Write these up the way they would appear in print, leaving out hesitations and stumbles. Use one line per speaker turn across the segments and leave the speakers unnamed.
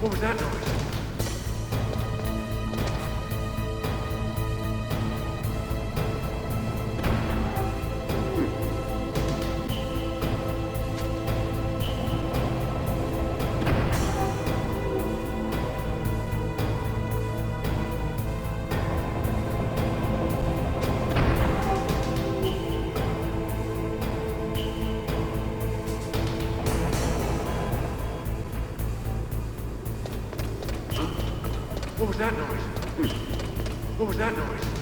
What was that noise? What was that noise? What was that noise?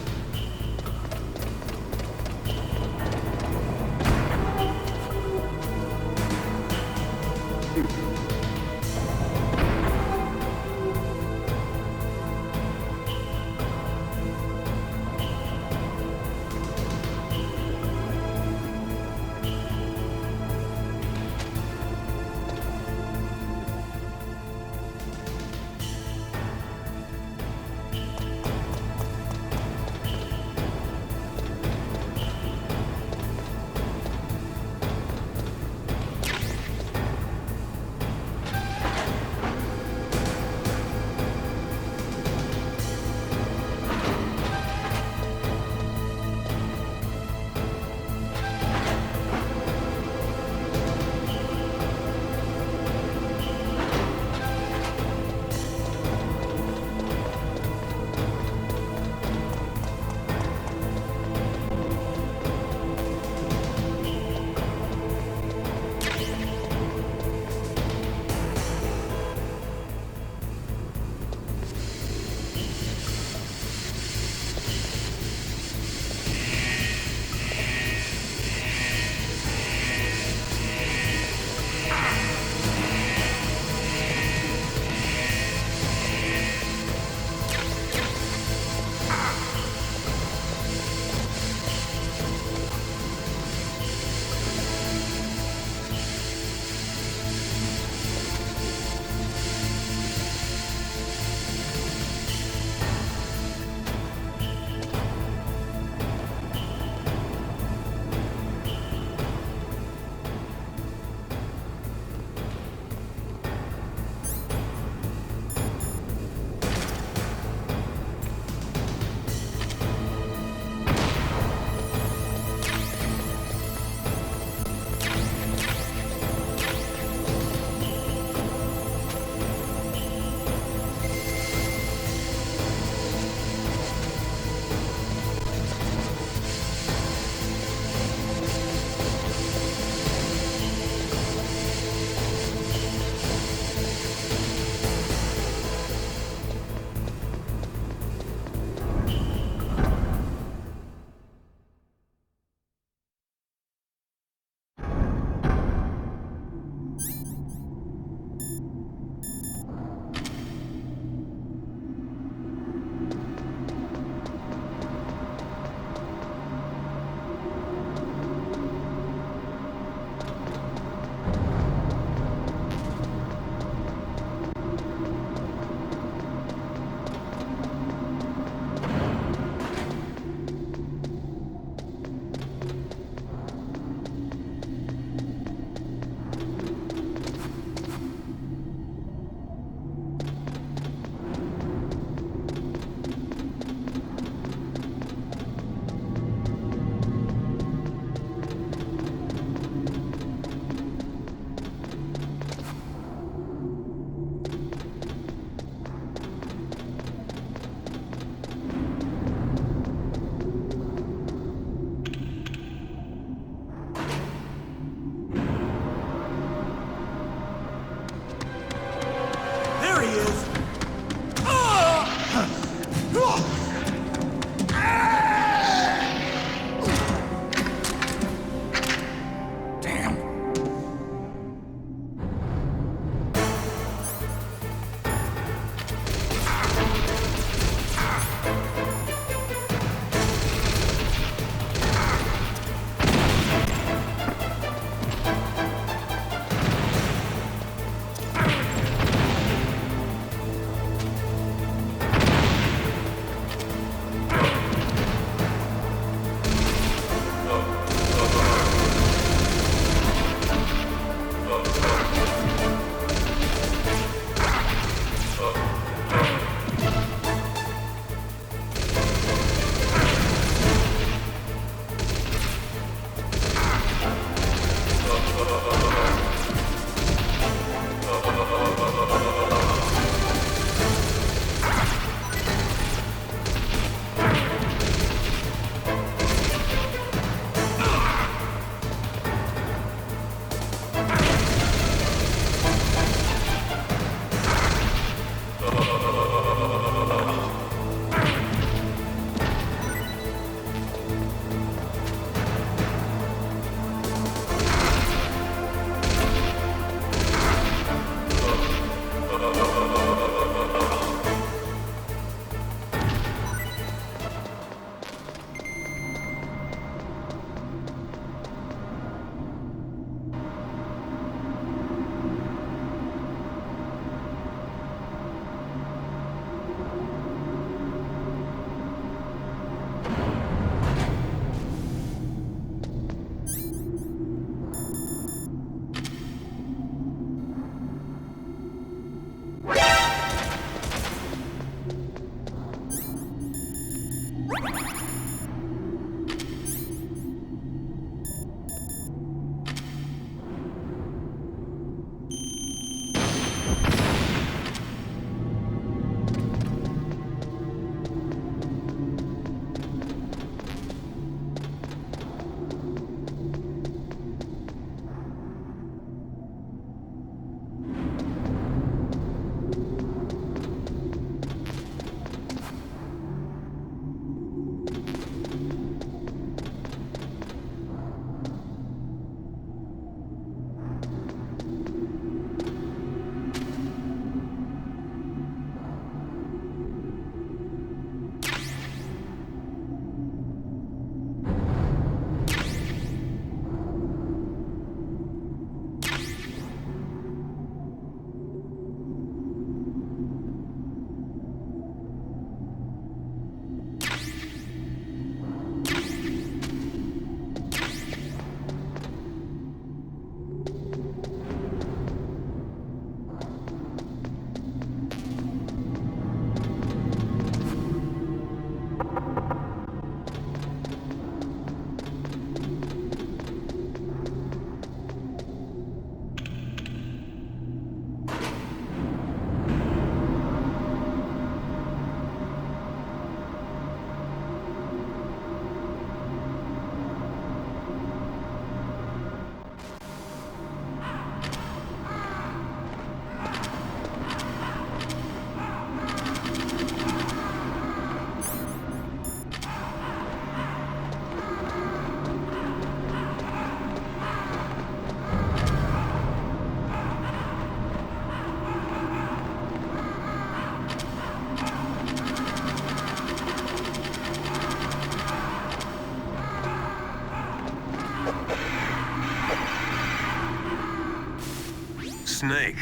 Snake.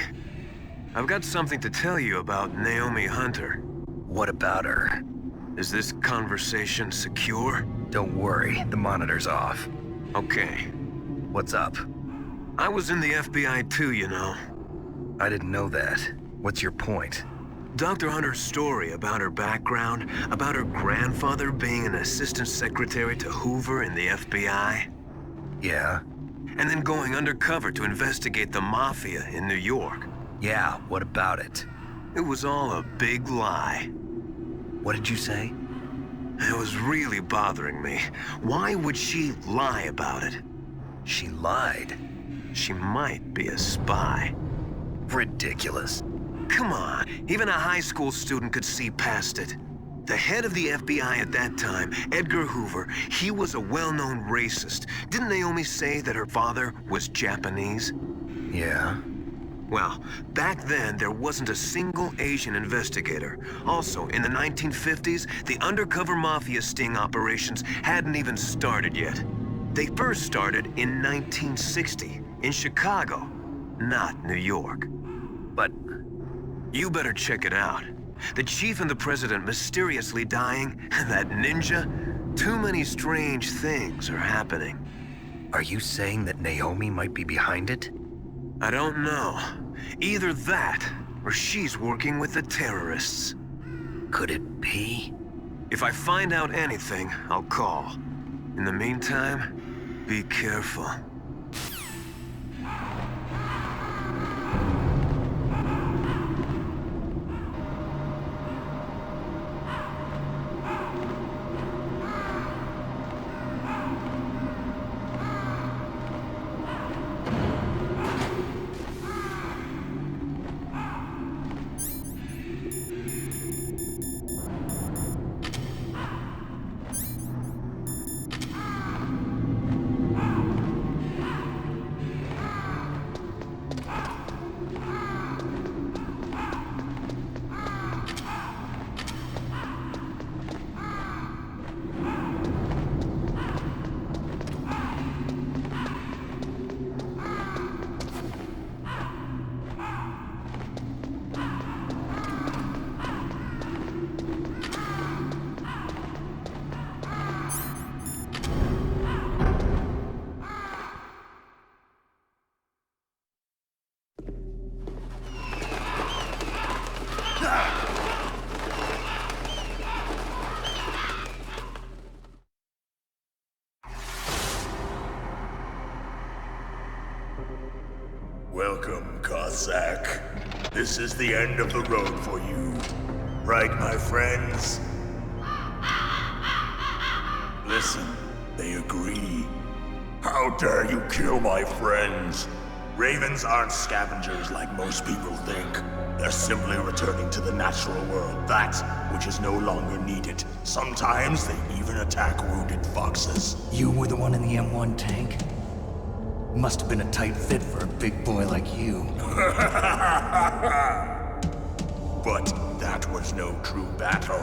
I've got something to tell you about Naomi Hunter.
What about her?
Is this conversation secure?
Don't worry, the monitor's off.
Okay.
What's up?
I was in the FBI too, you know.
I didn't know that. What's your point?
Dr. Hunter's story about her background, about her grandfather being an assistant secretary to Hoover in the FBI.
Yeah?
And then going undercover to investigate the Mafia in New York.
Yeah, what about it?
It was all a big lie.
What did you say?
It was really bothering me. Why would she lie about it?
She lied.
She might be a spy.
Ridiculous.
Come on, even a high school student could see past it. The head of the FBI at that time, Edgar Hoover, he was a well-known racist. Didn't Naomi say that her father was Japanese?
Yeah.
Well, back then, there wasn't a single Asian investigator. Also, in the 1950s, the undercover mafia sting operations hadn't even started yet. They first started in 1960, in Chicago, not New York.
But
you better check it out. The chief and the president mysteriously dying, that ninja, too many strange things are happening.
are you saying that Naomi might be behind it?
I don't know. Either that, or she's working with the terrorists.
Could it be?
If I find out anything, I'll call. In the meantime, be careful.
Welcome, Cossack. This is the end of the road for you. Right, my friends? Listen, they agree. How dare you kill my friends? Ravens aren't scavengers like most people think. They're simply returning to the natural world, that which is no longer needed. Sometimes they even attack wounded foxes.
You were the one in the M1 tank? Must have been a tight fit for a big boy like you.
But that was no true battle.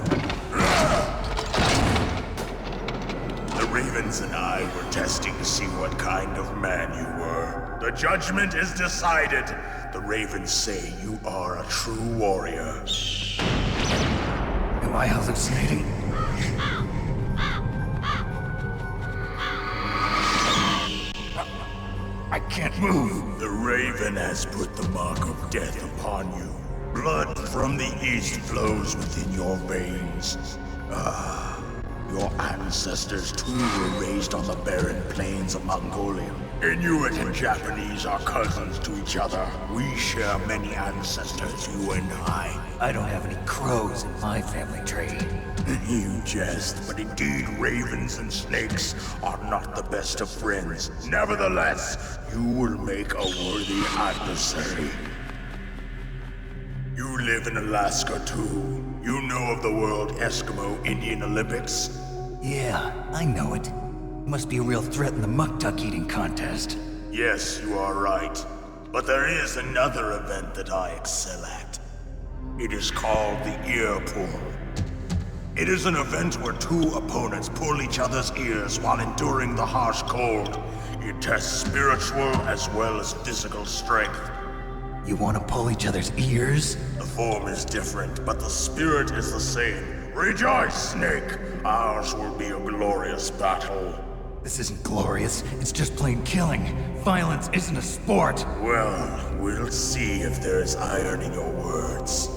The Ravens and I were testing to see what kind of man you were. The judgment is decided. The Ravens say you are a true warrior.
Am I hallucinating? I can't move.
The Raven has put the mark of death upon you. Blood from the east flows within your veins. Your ancestors too were raised on the barren plains of Mongolia. Inuit and Japanese are cousins to each other. We share many ancestors, you and I.
I don't have any crows in my family tree.
You jest, but indeed ravens and snakes are not the best of friends. Nevertheless, you will make a worthy adversary. You live in Alaska too. You know of the World Eskimo Indian Olympics?
Yeah, I know it. Must be a real threat in the muck-duck eating contest.
Yes, you are right. But there is another event that I excel at. It is called the ear pull. It is an event where two opponents pull each other's ears while enduring the harsh cold. It tests spiritual as well as physical strength.
You want to pull each other's ears?
The form is different, but the spirit is the same. Rejoice, Snake! Ours will be a glorious battle.
This isn't glorious, it's just plain killing. Violence isn't a sport.
Well, we'll see if there's iron in your words.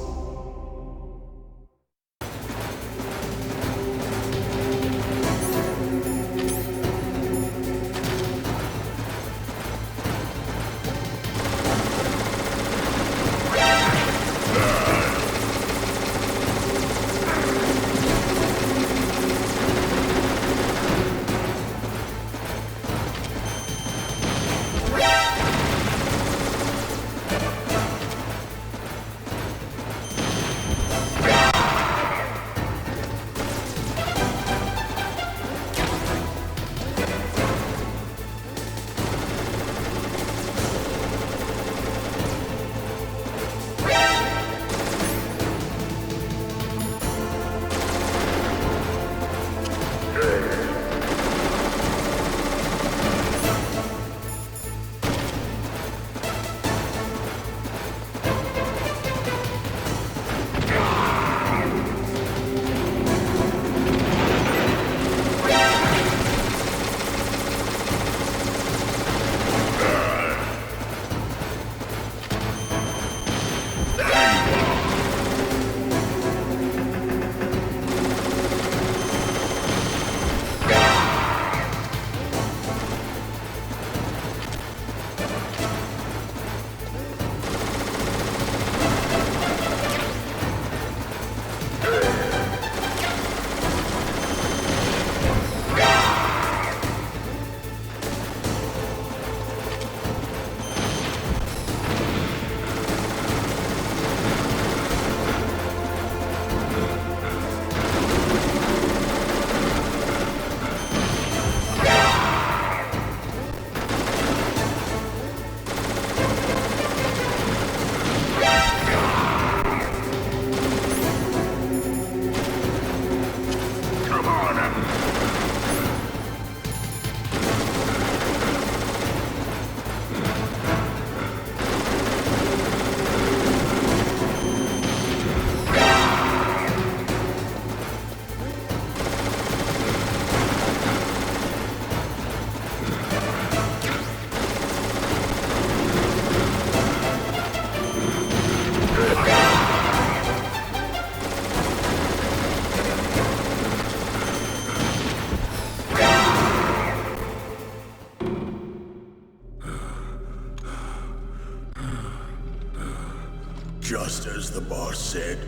Just as the boss said,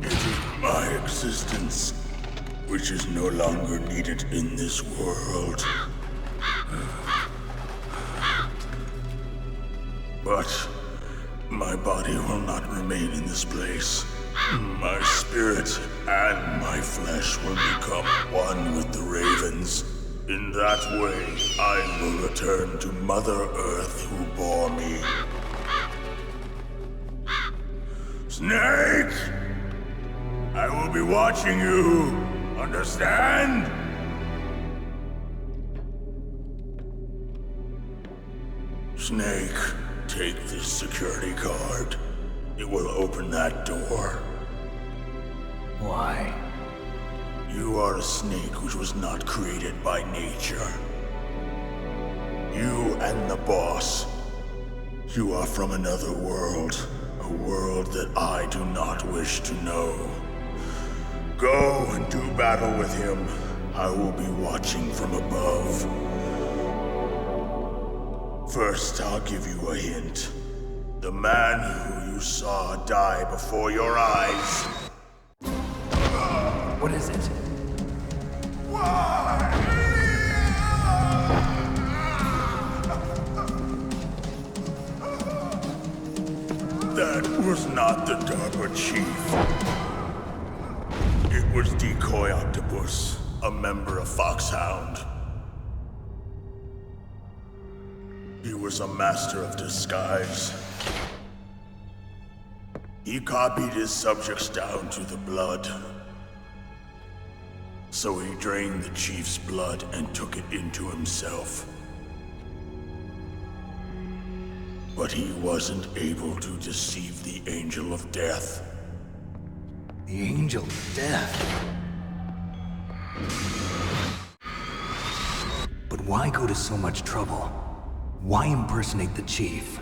it is my existence which is no longer needed in this world. But my body will not remain in this place. My spirit and my flesh will become one with the ravens. In that way, I will return to Mother Earth who bore me. Snake! I will be watching you. Understand? Snake, take this security card. It will open that door.
Why?
You are a snake which was not created by nature. You and the boss. You are from another world. A world that I do not wish to know. Go and do battle with him. I will be watching from above. First, I'll give you a hint. The man who you saw die before your eyes.
What is it?
That was not the DARPA chief. It was Decoy Octopus, a member of Foxhound. He was a master of disguise. He copied his subjects down to the blood. So he drained the chief's blood and took it into himself. but he wasn't able to deceive the Angel of Death.
The Angel of Death. But why go to so much trouble? Why impersonate the Chief?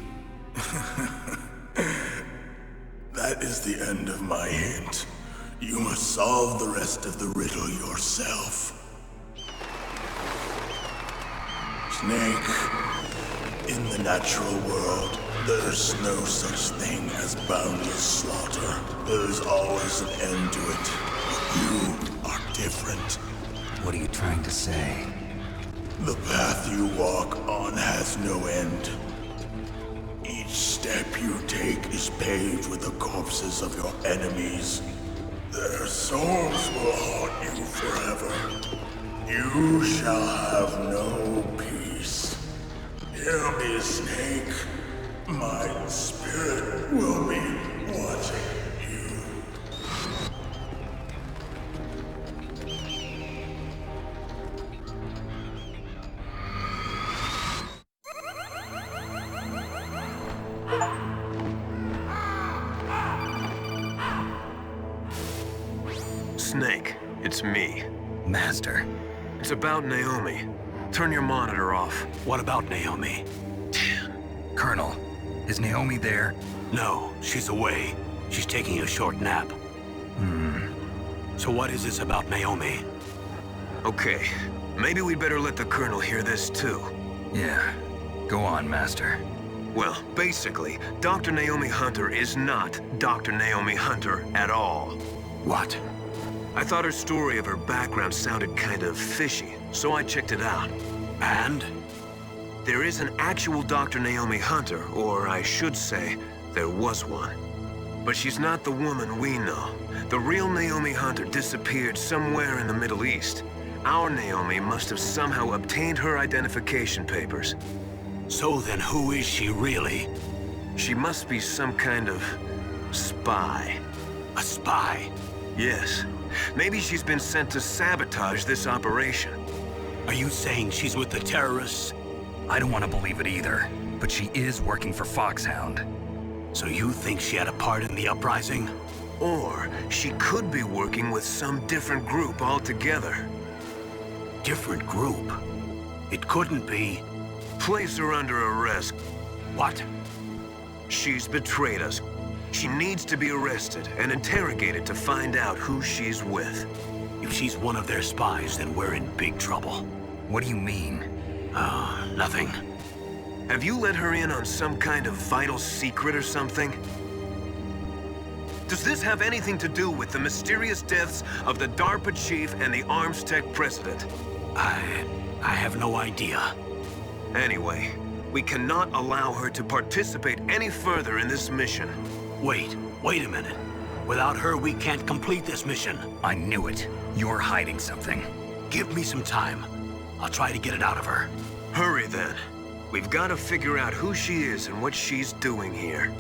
That is the end of my hint. You must solve the rest of the riddle yourself. Snake, in the natural world, there's no such thing as boundless slaughter. There's always an end to it. But you are different.
What are you trying to say?
The path you walk on has no end. Each step you take is paved with the corpses of your enemies. Their souls will haunt you forever. You shall have no peace. Hear me, Snake. My spirit will be watching you.
Snake, it's me.
Master.
It's about Naomi. Turn your monitor off.
What about Naomi?
Colonel, is Naomi there?
No, she's away. She's taking a short nap. So what is this about Naomi?
Okay, maybe we'd better let the Colonel hear this too.
Yeah. Go on, Master.
Well, basically, Dr. Naomi Hunter is not Dr. Naomi Hunter at all.
What?
I thought her story of her background sounded kind of fishy, so I checked it out.
And?
There is an actual Dr. Naomi Hunter, or I should say, there was one. But she's not the woman we know. The real Naomi Hunter disappeared somewhere in the Middle East. Our Naomi must have somehow obtained her identification papers.
So then who is she really?
She must be some kind of spy.
A spy?
Yes. Maybe she's been sent to sabotage this operation.
Are you saying she's with the terrorists?
I don't want to believe it either, but she is working for Foxhound.
So you think she had a part in the uprising?
Or she could be working with some different group altogether.
Different group? It couldn't be...
Place her under arrest.
What?
She's betrayed us. She needs to be arrested and interrogated to find out who she's with.
If she's one of their spies, then we're in big trouble.
What do you mean?
Nothing.
Have you let her in on some kind of vital secret or something? Does this have anything to do with the mysterious deaths of the DARPA chief and the Arms Tech president?
I have no idea.
Anyway, we cannot allow her to participate any further in this mission.
Wait a minute. Without her, we can't complete this mission.
I knew it. You're hiding something.
Give me some time. I'll try to get it out of her.
Hurry then. We've got to figure out who she is and what she's doing here.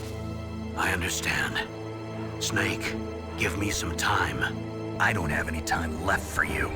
I understand. Snake, give me some time.
I don't have any time left for you.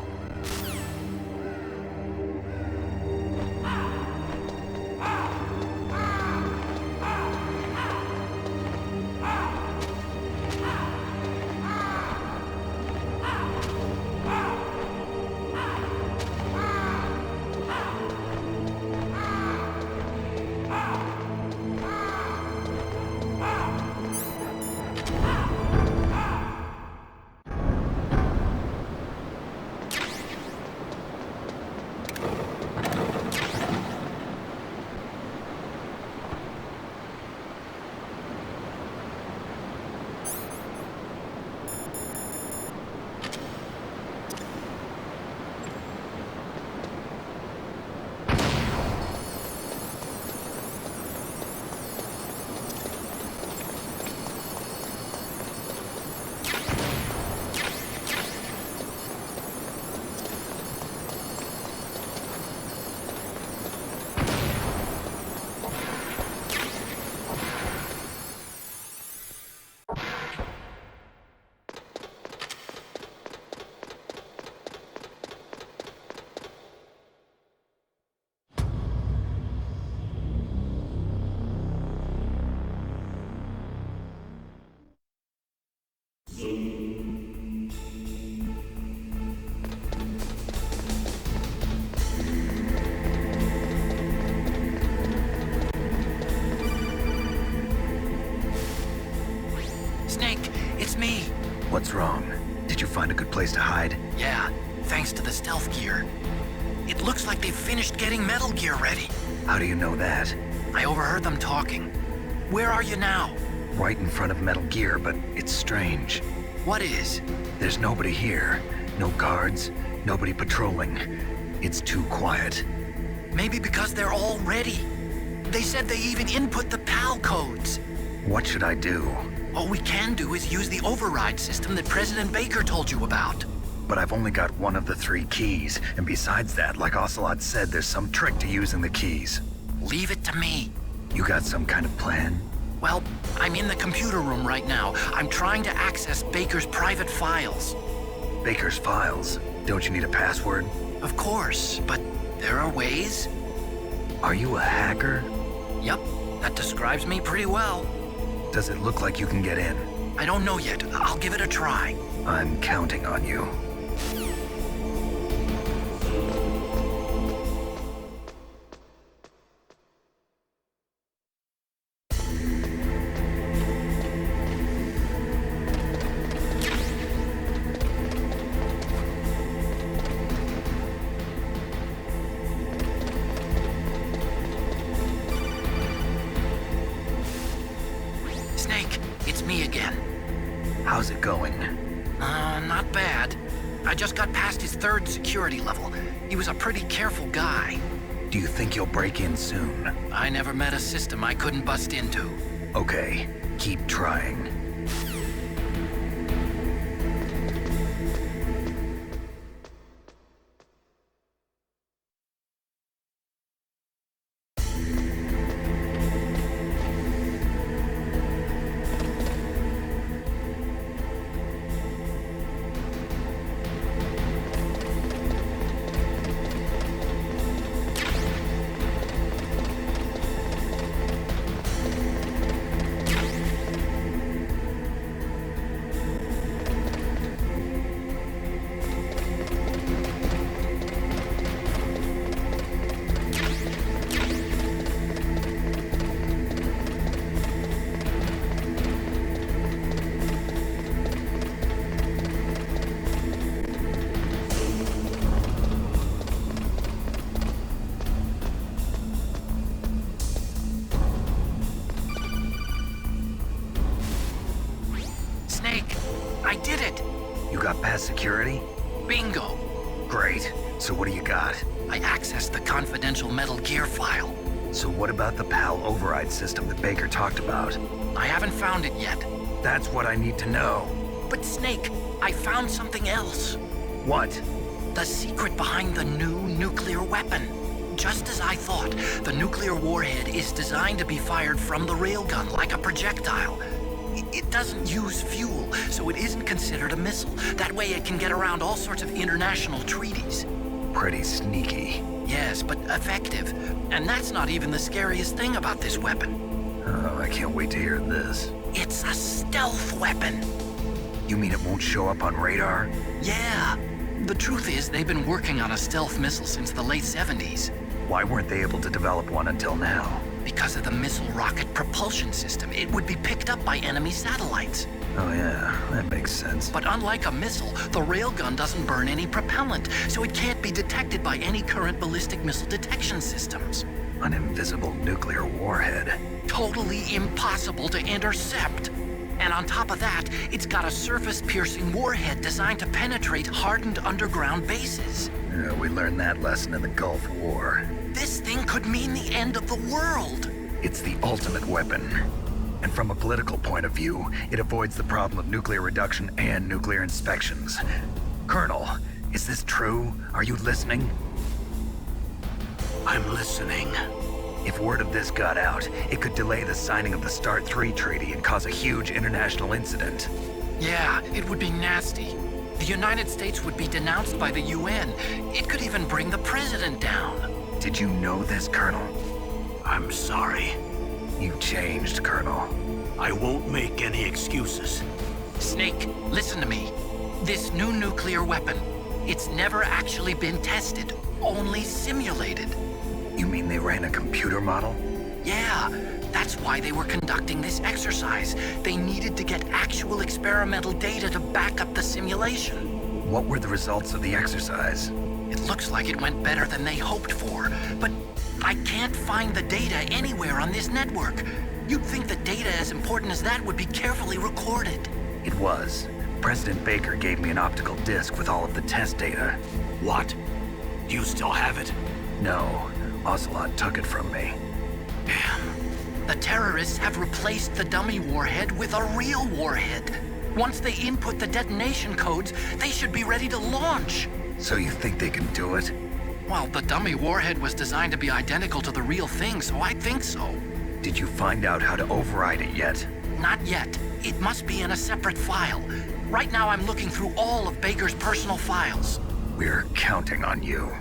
What's wrong? Did you find a good place to hide?
Yeah, thanks to the stealth gear. It looks like they've finished getting Metal Gear ready.
How do you know that?
I overheard them talking. Where are you now?
Right in front of Metal Gear, but it's strange.
What is?
There's nobody here. No guards, nobody patrolling. It's too quiet.
Maybe because they're all ready. They said they even input the PAL codes.
What should I do?
All we can do is use the override system that President Baker told you about.
But I've only got one of the 3 keys, and besides that, like Ocelot said, there's some trick to using the keys.
Leave it to me.
You got some kind of plan?
Well, I'm in the computer room right now. I'm trying to access Baker's private files.
Baker's files? Don't you need a password?
Of course, but there are ways.
Are you a hacker?
Yep, that describes me pretty well.
Does it look like you can get in?
I don't know yet. I'll give it a try.
I'm counting on you.
Snake, it's me again.
How's it going?
Not bad. I just got past his 3rd security level. He was a pretty careful guy.
Do you think you'll break in soon?
I never met a system I couldn't bust into.
Okay, keep trying.
Snake, I did it!
You got past security?
Bingo!
Great. So what do you got?
I accessed the confidential Metal Gear file.
So what about the PAL override system that Baker talked about?
I haven't found it yet.
That's what I need to know.
But Snake, I found something else.
What?
The secret behind the new nuclear weapon. Just as I thought, the nuclear warhead is designed to be fired from the railgun like a projectile. It doesn't use fuel, so it isn't considered a missile. That way it can get around all sorts of international treaties.
Pretty sneaky.
Yes, but effective. And that's not even the scariest thing about this weapon.
Oh, I can't wait to hear this.
It's a stealth weapon.
You mean it won't show up on radar?
Yeah. The truth is, they've been working on a stealth missile since the late 70s.
Why weren't they able to develop one until now?
Because of the missile rocket propulsion system, it would be picked up by enemy satellites.
Oh yeah, that makes sense.
But unlike a missile, the railgun doesn't burn any propellant, so it can't be detected by any current ballistic missile detection systems.
An invisible nuclear warhead.
Totally impossible to intercept. And on top of that, it's got a surface-piercing warhead designed to penetrate hardened underground bases.
Yeah, we learned that lesson in the Gulf War.
This thing could mean the end of the world.
It's the ultimate weapon. And from a political point of view, it avoids the problem of nuclear reduction and nuclear inspections. Colonel, is this true? Are you listening?
I'm listening.
If word of this got out, it could delay the signing of the START 3 treaty and cause a huge international incident.
Yeah, it would be nasty. The United States would be denounced by the UN. It could even bring the president down.
Did you know this, Colonel?
I'm sorry.
You changed, Colonel.
I won't make any excuses.
Snake, listen to me. This new nuclear weapon, it's never actually been tested, only simulated.
You mean they ran a computer model?
Yeah, that's That's why they were conducting this exercise. They needed to get actual experimental data to back up the simulation.
What were the results of the exercise?
It looks like it went better than they hoped for, but I can't find the data anywhere on this network. You'd think the data as important as that would be carefully recorded.
It was. President Baker gave me an optical disc with all of the test data.
What? Do you still have it?
No, Ocelot took it from me.
The terrorists have replaced the dummy warhead with a real warhead. Once they input the detonation codes, they should be ready to launch.
So you think they can do it?
Well, the dummy warhead was designed to be identical to the real thing, so I think so.
Did you find out how to override it yet?
Not yet. It must be in a separate file. Right now I'm looking through all of Baker's personal files.
We're counting on you.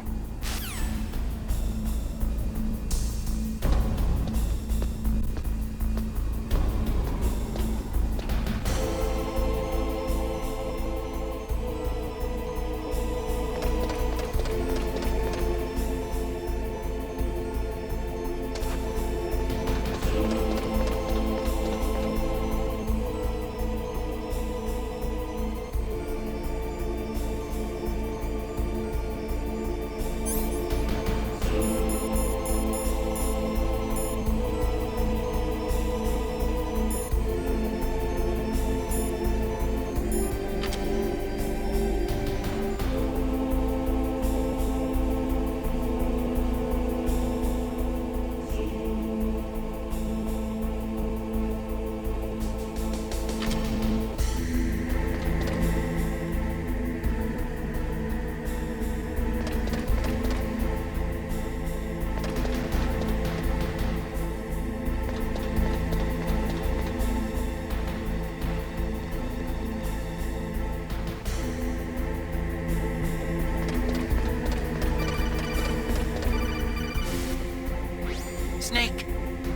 Snake!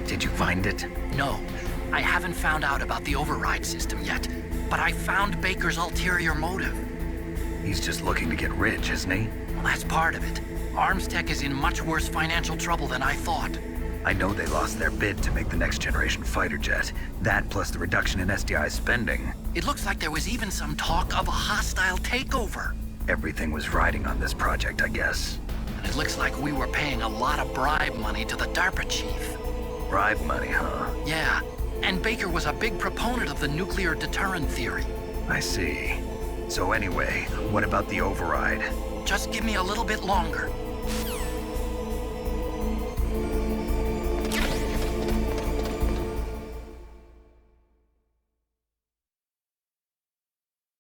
Did you find it?
No, I haven't found out about the override system yet, but I found Baker's ulterior motive.
He's just looking to get rich, isn't he?
Well, that's part of it. Armstech is in much worse financial trouble than I thought.
I know they lost their bid to make the next generation fighter jet. That plus the reduction in SDI spending.
It looks like there was even some talk of a hostile takeover.
Everything was riding on this project, I guess.
And it looks like we were paying a lot of bribe money to the DARPA chief.
Bribe money, huh?
Yeah, and Baker was a big proponent of the nuclear deterrent theory.
I see. So anyway, what about the override?
Just give me a little bit longer.